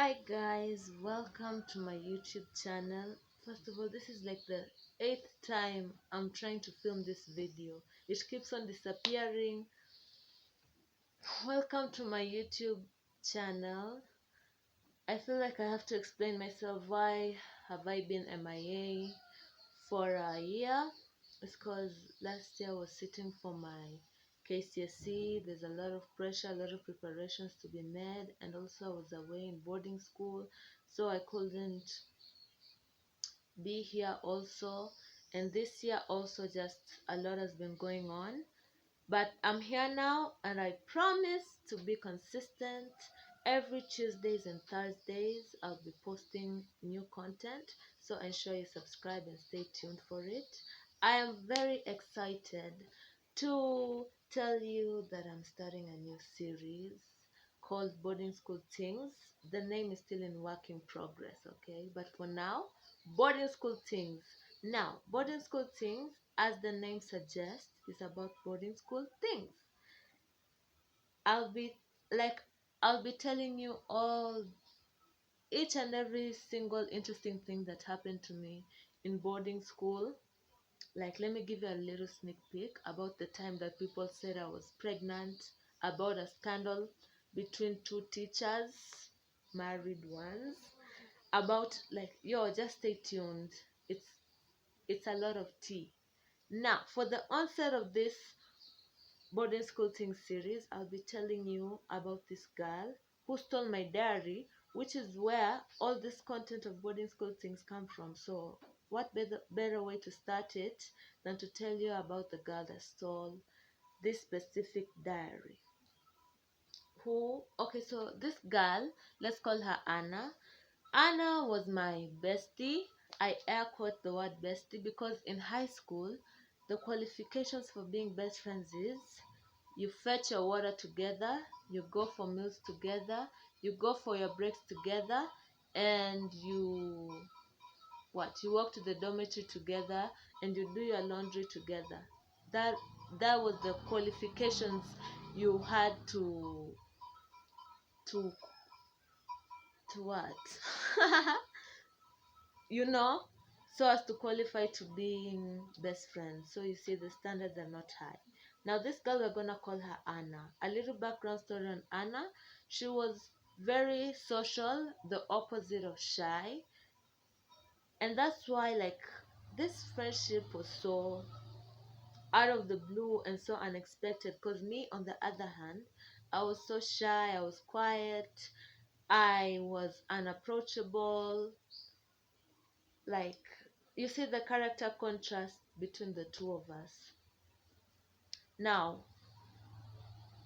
Hi guys, welcome to my YouTube channel. First of all, this is like the 8th time I'm trying to film this video. It keeps on disappearing. Welcome to my YouTube channel. I feel like I have to explain myself. Why have I been MIA for a year? It's because last year I was sitting for my KCSE. There's a lot of pressure, a lot of preparations to be made, and also I was away in boarding school, so I couldn't be here also. And this year also, just a lot has been going on, but I'm here now, and I promise to be consistent. Every Tuesdays and Thursdays I'll be posting new content, so ensure you subscribe and stay tuned for it. I am very excited to tell you that I'm starting a new series called Boarding School Things. The name is still in work in progress, okay? But for now, Boarding School Things. Now, Boarding School Things, as the name suggests, is about boarding school things. I'll be like I'll be telling you all each and every single interesting thing that happened to me in boarding school. Like, let me give you a little sneak peek about the time that people said I was pregnant, about a scandal between two teachers, married ones, about just stay tuned. It's a lot of tea. Now, for the onset of this boarding school things series, I'll be telling you about this girl who stole my diary, which is where all this content of boarding school things come from. So what better way to start it than to tell you about the girl that stole this specific diary? So this girl, let's call her Anna. Anna was my bestie. I air quote the word bestie because in high school, the qualifications for being best friends is you fetch your water together, you go for meals together, you go for your breaks together, and you walk to the dormitory together, and you do your laundry together. That that was the qualifications you had to to what? you know, so as to qualify to being best friends. So you see, the standards are not high. Now, this girl, we're gonna call her Anna. A little background story on Anna. She was very social, the opposite of shy, and that's why, like, this friendship was so out of the blue and so unexpected. Because me, on the other hand, I was so shy, I was quiet, I was unapproachable. Like, you see the character contrast between the two of us. Now,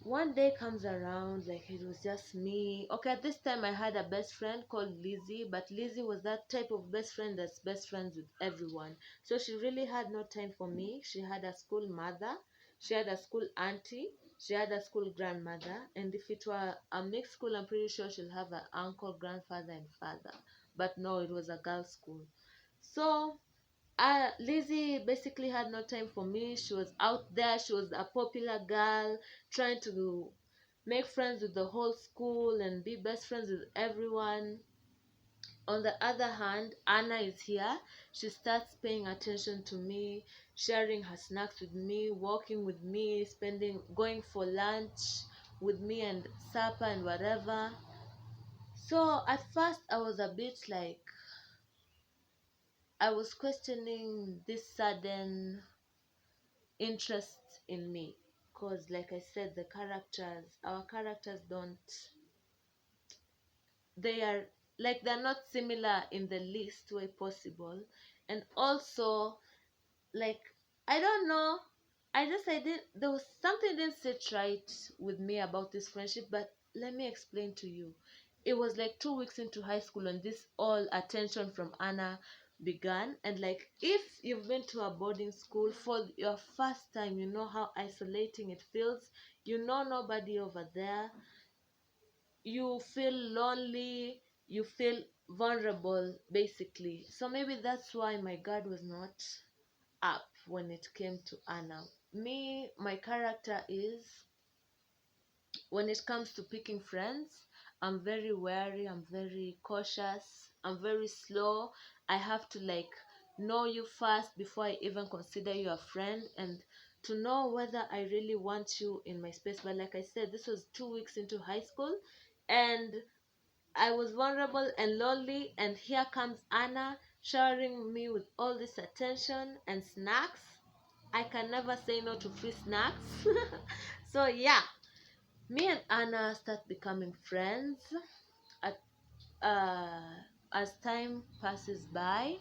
one day comes around, like, it was just me. Okay, at this time I had a best friend called Lizzie, but Lizzie was that type of best friend that's best friends with everyone. So she really had no time for me. She had a school mother, she had a school auntie, she had a school grandmother, and if it were a mixed school, I'm pretty sure she'll have an uncle, grandfather, and father. But no, it was a girls' school. So Lizzie basically had no time for me. She was out there. She was a popular girl trying to make friends with the whole school and be best friends with everyone. On the other hand, Anna is here. She starts paying attention to me, sharing her snacks with me, walking with me, going for lunch with me and supper and whatever. So at first I was a bit like, I was questioning this sudden interest in me, because like I said, our characters don't, they are like, they're not similar in the least way possible. And also, like, I don't know, I didn't, there was something didn't sit right with me about this friendship. But let me explain to you. It was like 2 weeks into high school when this all attention from Anna began. And like, if you've been to a boarding school for your first time, you know how isolating it feels. You know nobody over there, you feel lonely, you feel vulnerable basically. So maybe that's why my guard was not up when it came to Anna. Me, my character is, when it comes to picking friends, I'm very wary, I'm very cautious, I'm very slow. I have to like know you first before I even consider you a friend, and to know whether I really want you in my space. But like I said, this was 2 weeks into high school, and I was vulnerable and lonely, and here comes Anna showering me with all this attention and snacks. I can never say no to free snacks. So yeah, me and Anna start becoming friends at, as time passes by.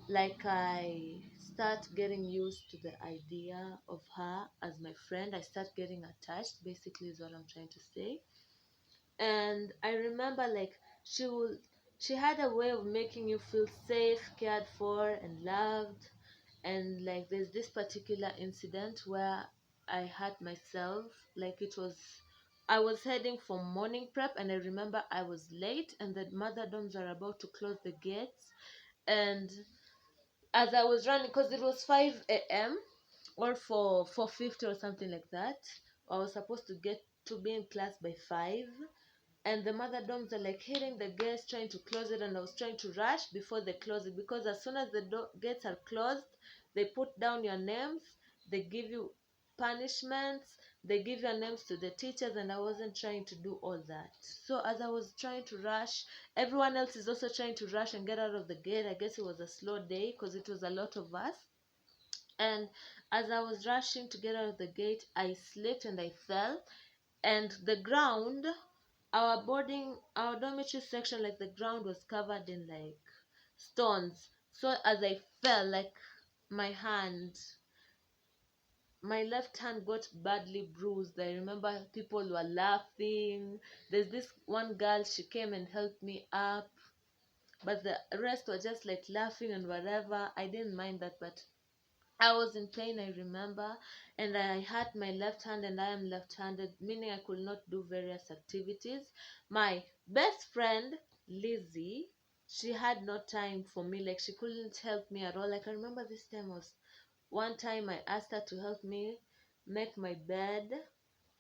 Like I start getting used to the idea of her as my friend. I start getting attached, basically is what I'm trying to say. And I remember like she would she had a way of making you feel safe, cared for, and loved. And like there's this particular incident where I hurt myself. Like it was I was heading for morning prep, and I remember I was late and the mother dorms are about to close the gates. And as I was running, because it was 5 a.m. or 4:50 or something like that, I was supposed to get to be in class by 5, and the mother dorms are like hitting the gates trying to close it, and I was trying to rush before they close it, because as soon as the gates are closed, they put down your names, they give you punishments, they give your names to the teachers, and I wasn't trying to do all that. So as I was trying to rush, everyone else is also trying to rush and get out of the gate. I guess it was a slow day because it was a lot of us. And as I was rushing to get out of the gate, I slipped and I fell, and the ground, our dormitory section, like the ground was covered in like stones. So as I fell, like my hand my left hand got badly bruised. I remember people were laughing. There's this one girl, she came and helped me up, but the rest were just like laughing and whatever. I didn't mind that, but I was in pain, I remember, and I had my left hand, and I am left-handed, meaning I could not do various activities. My best friend, Lizzie, she had no time for me. Like she couldn't help me at all. Like I remember this time was one time I asked her to help me make my bed,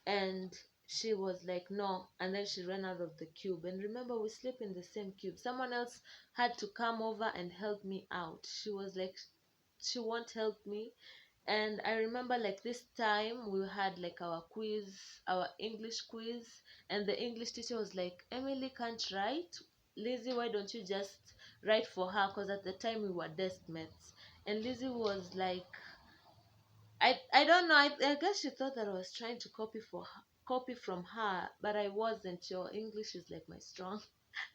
and she was like no, and then she ran out of the cube. And remember, we sleep in the same cube. Someone else had to come over and help me out. She was like she won't help me. And I remember like this time we had like our quiz, our English quiz, and the English teacher was like, Emily can't write, Lizzie, why don't you just write for her? Because at the time we were desk mates. And Lizzie was like, I don't know. I guess she thought that I was trying to copy from her, but I wasn't. Your English is like my strong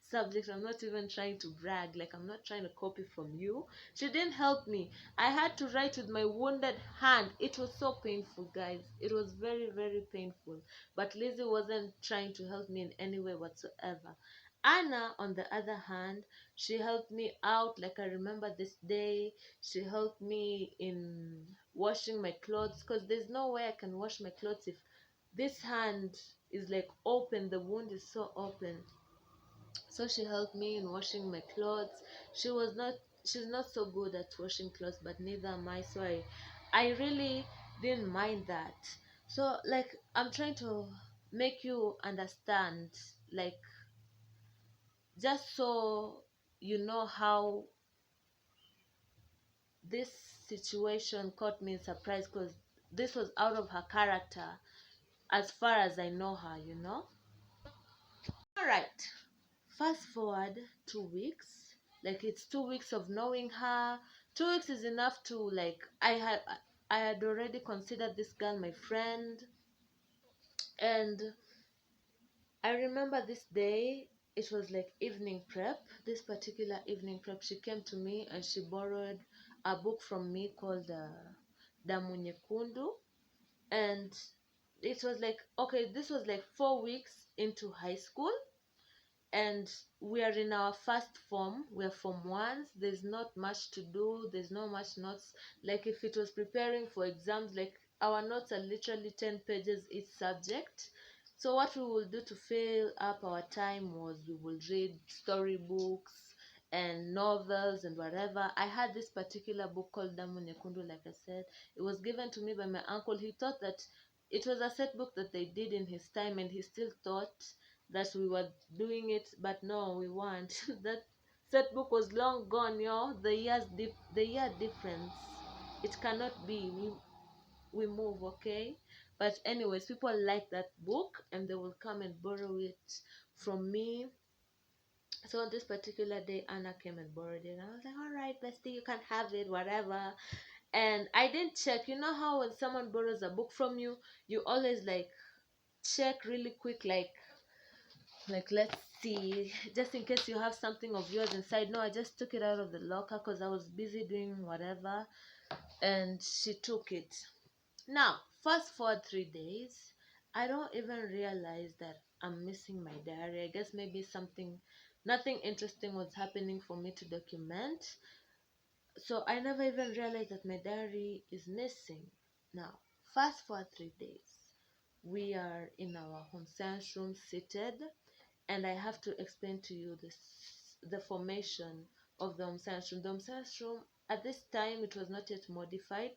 subject. I'm not even trying to brag. Like I'm not trying to copy from you. She didn't help me. I had to write with my wounded hand. It was so painful, guys. It was very, very painful. But Lizzie wasn't trying to help me in any way whatsoever. Anna, on the other hand, she helped me out. Like I remember this day, she helped me in washing my clothes, because there's no way I can wash my clothes if this hand is like open, the wound is so open. So she helped me in washing my clothes. She's not so good at washing clothes, but neither am I. So I really didn't mind that. So like I'm trying to make you understand, like just so you know how this situation caught me in surprise, because this was out of her character as far as I know her, you know. All right, fast forward 2 weeks. Like it's 2 weeks of knowing her. 2 weeks is enough to like I had already considered this girl my friend. And I remember this day, it was like evening prep. This particular evening prep, she came to me and she borrowed a book from me called Damu Nyekundu. And it was like, okay, this was like 4 weeks into high school, and we are in our first form. We're form ones. There's not much to do, there's no much notes. Like if it was preparing for exams, like our notes are literally 10 pages each subject. So what we will do to fill up our time was we will read storybooks and novels and whatever. I had this particular book called Damu Nyekundu. Like I said, it was given to me by my uncle. He thought that it was a set book that they did in his time, and he still thought that we were doing it, but no, we weren't. That set book was long gone, yo. The year difference. It cannot be. We move, okay? But anyways, people like that book and they will come and borrow it from me. So on this particular day, Anna came and borrowed it. I was like, all right, bestie, you can have it, whatever. And I didn't check. You know how when someone borrows a book from you, you always like check really quick, like let's see, just in case you have something of yours inside. No, I just took it out of the locker because I was busy doing whatever, and she took it. Now, fast forward 3 days, I don't even realize that I'm missing my diary. I guess maybe nothing interesting was happening for me to document. So I never even realized that my diary is missing. Now, fast forward 3 days. We are in our home science room seated, and I have to explain to you the formation of the home science room. The home science room, at this time, it was not yet modified.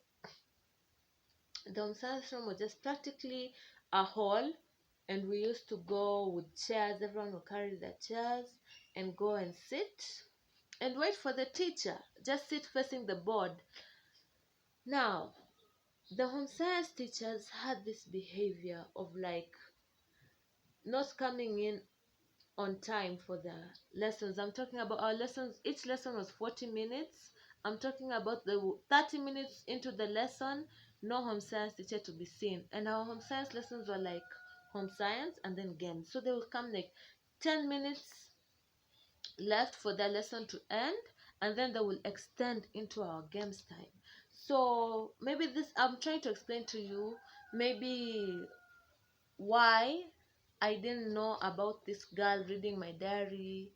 The home science room was just practically a hall, and we used to go with chairs. Everyone would carry their chairs and go and sit and wait for the teacher. Just sit facing the board. Now, the home science teachers had this behavior of like not coming in on time for the lessons. I'm talking about our lessons. Each lesson was 40 minutes. I'm talking about the 30 minutes into the lesson, no home science teacher to be seen. And our home science lessons were like home science and then games. So they will come like 10 minutes left for the lesson to end, and then they will extend into our games time. So maybe this, I'm trying to explain to you maybe why I didn't know about this girl reading my diary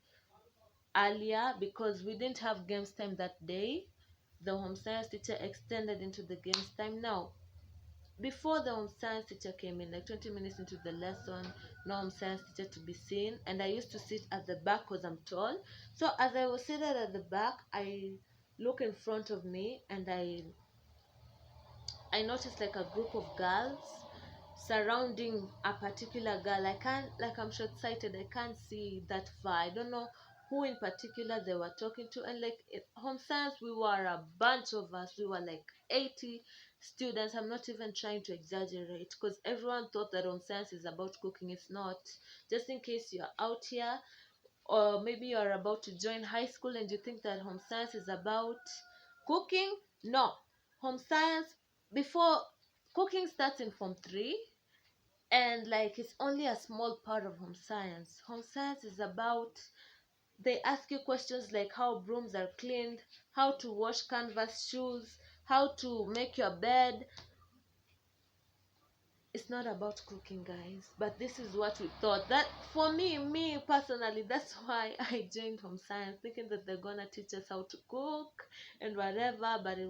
earlier, because we didn't have games time that day. The home science teacher extended into the games time. Now, before the home science teacher came in, like 20 minutes into the lesson, no home science teacher to be seen, and I used to sit at the back because I'm tall. So as I was seated at the back, I look in front of me, and I noticed like a group of girls surrounding a particular girl. I can't, like, I'm short sighted, I can't see that far. I don't know who in particular they were talking to. And like home science, we were a bunch of us. We were like 80 students. I'm not even trying to exaggerate, because everyone thought that home science is about cooking. It's not. Just in case you're out here, or maybe you're about to join high school and you think that home science is about cooking. No, home science, before, cooking starts in form 3, and like it's only a small part of home science. Home science is about, they ask you questions like how brooms are cleaned, how to wash canvas shoes, how to make your bed. It's not about cooking, guys, but this is what we thought. That for me personally, that's why I joined home science, thinking that they're gonna teach us how to cook and whatever. But it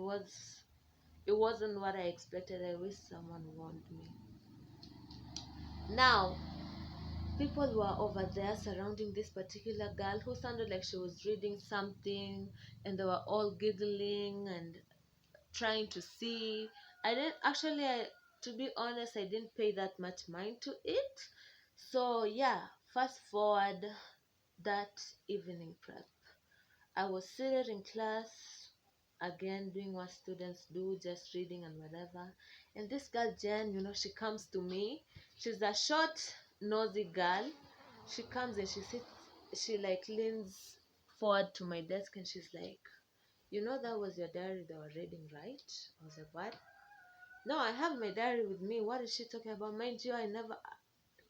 wasn't what I expected. I wish someone warned me. Now, people were over there surrounding this particular girl who sounded like she was reading something, and they were all giggling and trying to see. I didn't actually, to be honest, I didn't pay that much mind to it. So yeah, fast forward that evening prep. I was seated in class, again doing what students do, just reading and whatever. And this girl Jen, she comes to me. She's a short, nosy girl. She comes and she sits, she like leans forward to my desk, and she's like, that was your diary they were reading, right? I was like, what? No, I have my diary with me. What is she talking about? Mind you, I never,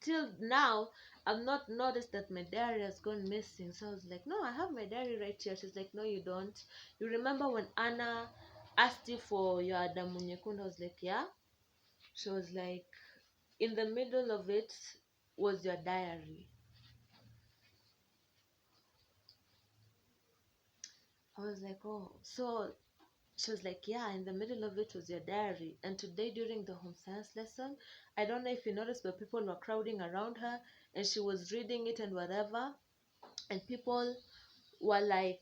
till now, I've not noticed that my diary has gone missing. So I was like, no, I have my diary right here. She's like, no, you don't. You remember when Anna asked you for your Adamu Nyekundu? I was like, yeah. She was like, in the middle of it was your diary. I was like, oh. So she was like, yeah, in the middle of it was your diary. And today during the home science lesson, I don't know if you noticed, but people were crowding around her and she was reading it and whatever. And people were like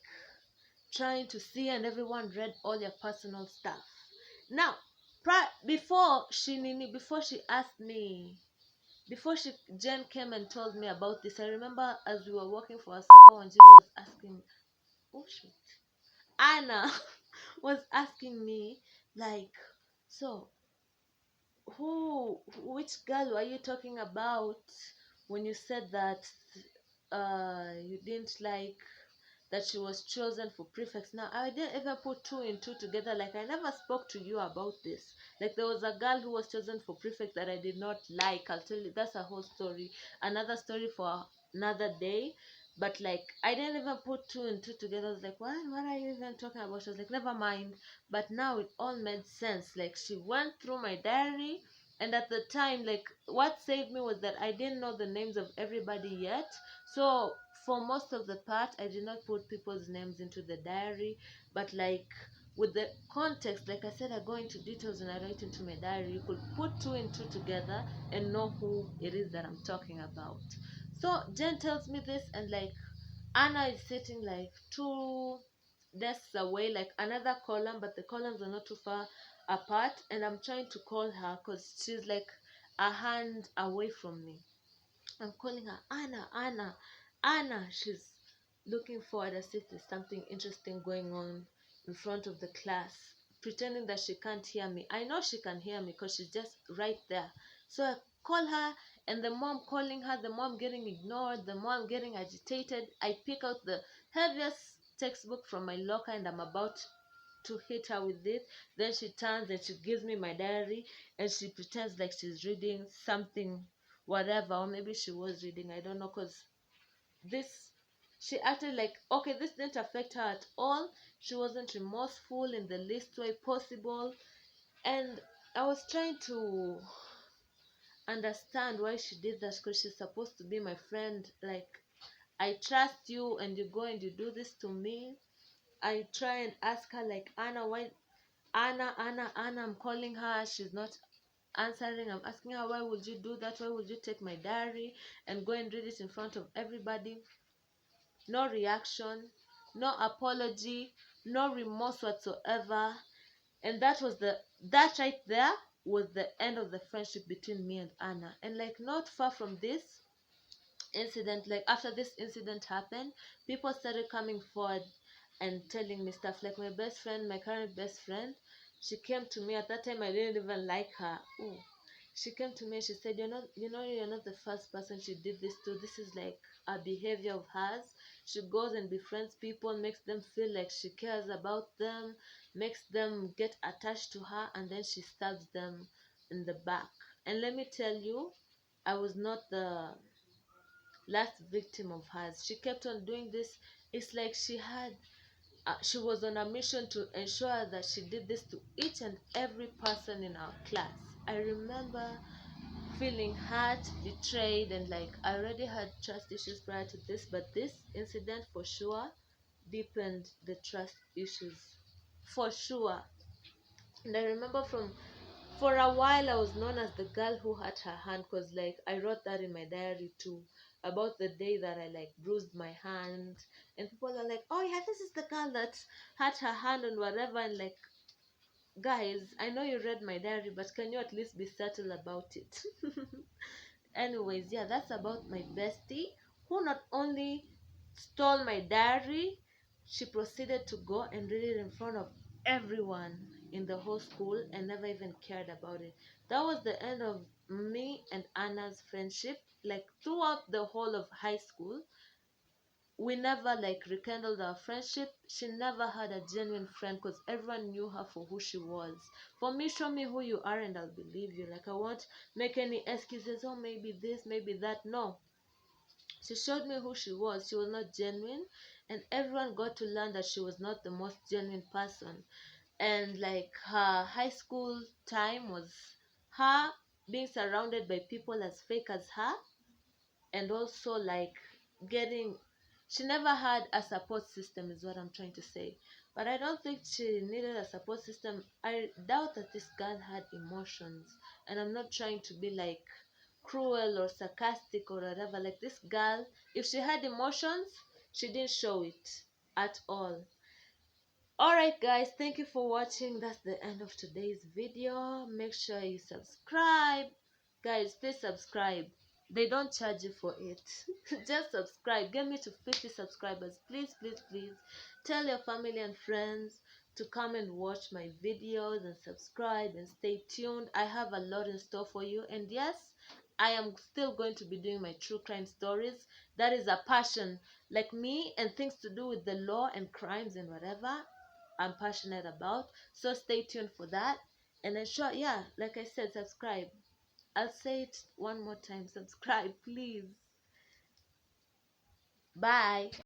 trying to see, and everyone read all your personal stuff. Now, before she asked me before Jen came and told me about this, I remember as we were walking for our supper, when Jimmy was asking, oh shit, Anna was asking me, like, so which girl were you talking about when you said that you didn't like that she was chosen for prefects? Now I didn't even put two and two together. Like, I never spoke to you about this. Like, there was a girl who was chosen for prefect that I did not like. I'll tell you, that's a whole story, another story for another day. But like, I didn't even put two and two together. I was like, what are you even talking about? She was like, never mind. But now it all made sense. Like, she went through my diary, and at the time, like, what saved me was that I didn't know the names of everybody yet. So for most of the part, I did not put people's names into the diary. But like, with the context, like I said, I go into details and I write into my diary. You could put two and two together and know who it is that I'm talking about. So Jen tells me this, and like, Anna is sitting like two desks away, like another column, but the columns are not too far apart. And I'm trying to call her because she's like a hand away from me. I'm calling her, Anna, Anna, Anna. She's looking forward as if there's something interesting going on in front of the class, pretending that she can't hear me. I know she can hear me because she's just right there. So I call her, and the mom calling her, the mom getting ignored, the mom getting agitated. I pick out the heaviest textbook from my locker and I'm about to hit her with it. Then she turns and she gives me my diary, and she pretends like she's reading something, whatever, or maybe she was reading, I don't know, because this, she acted like, okay, this didn't affect her at all. She wasn't remorseful in the least way possible. And I was trying to understand why she did that, because she's supposed to be my friend. Like, I trust you and you go and you do this to me. I try and ask her, like, Anna, why, Anna, Anna, Anna, I'm calling her, she's not answering. I'm asking her, why would you do that? Why would you take my diary and go and read it in front of everybody? No reaction, no apology, no remorse whatsoever. And that right there was the end of the friendship between me and Anna. And like, not far from this incident, like after this incident happened, people started coming forward and telling me stuff. Like, my best friend, my current best friend, she came to me at that time. I didn't even like her. Ooh. She came to me and she said, you're not the first person she did this to. This is like a behavior of hers. She goes and befriends people, makes them feel like she cares about them, makes them get attached to her, and then she stabs them in the back. And let me tell you, I was not the last victim of hers. She kept on doing this. It's like she was on a mission to ensure that she did this to each and every person in our class. I remember feeling hurt, betrayed, and like, I already had trust issues prior to this, but this incident for sure deepened the trust issues, for sure. And I remember for a while I was known as the girl who hurt her hand, because like, I wrote that in my diary too, about the day that I like bruised my hand, and people are like, oh yeah, this is the girl that hurt her hand and whatever. And like, guys, I know you read my diary, but can you at least be subtle about it? Anyways, yeah, that's about my bestie, who not only stole my diary, she proceeded to go and read it in front of everyone in the whole school and never even cared about it. That was the end of me and Anna's friendship. Like, throughout the whole of high school, we never like rekindled our friendship. She never had a genuine friend because everyone knew her for who she was. For me, show me who you are and I'll believe you. Like, I won't make any excuses, oh maybe this, maybe that. No, she showed me who she was. She was not genuine, and everyone got to learn that she was not the most genuine person. And like, her high school time was her being surrounded by people as fake as her, and also like getting, she never had a support system, is what I'm trying to say. But I don't think she needed a support system. I doubt that this girl had emotions, and I'm not trying to be like cruel or sarcastic or whatever. Like, this girl, if she had emotions, she didn't show it at all. Alright guys, thank you for watching. That's the end of today's video. Make sure you subscribe. Guys, please subscribe. They don't charge you for it. Just subscribe. Get me to 50 subscribers. Please, please, please. Tell your family and friends to come and watch my videos and subscribe and stay tuned. I have a lot in store for you. And yes, I am still going to be doing my true crime stories. That is a passion. Like me, and things to do with the law and crimes and whatever I'm passionate about. So stay tuned for that. And ensure, yeah, like I said, subscribe. I'll say it one more time. Subscribe, please. Bye.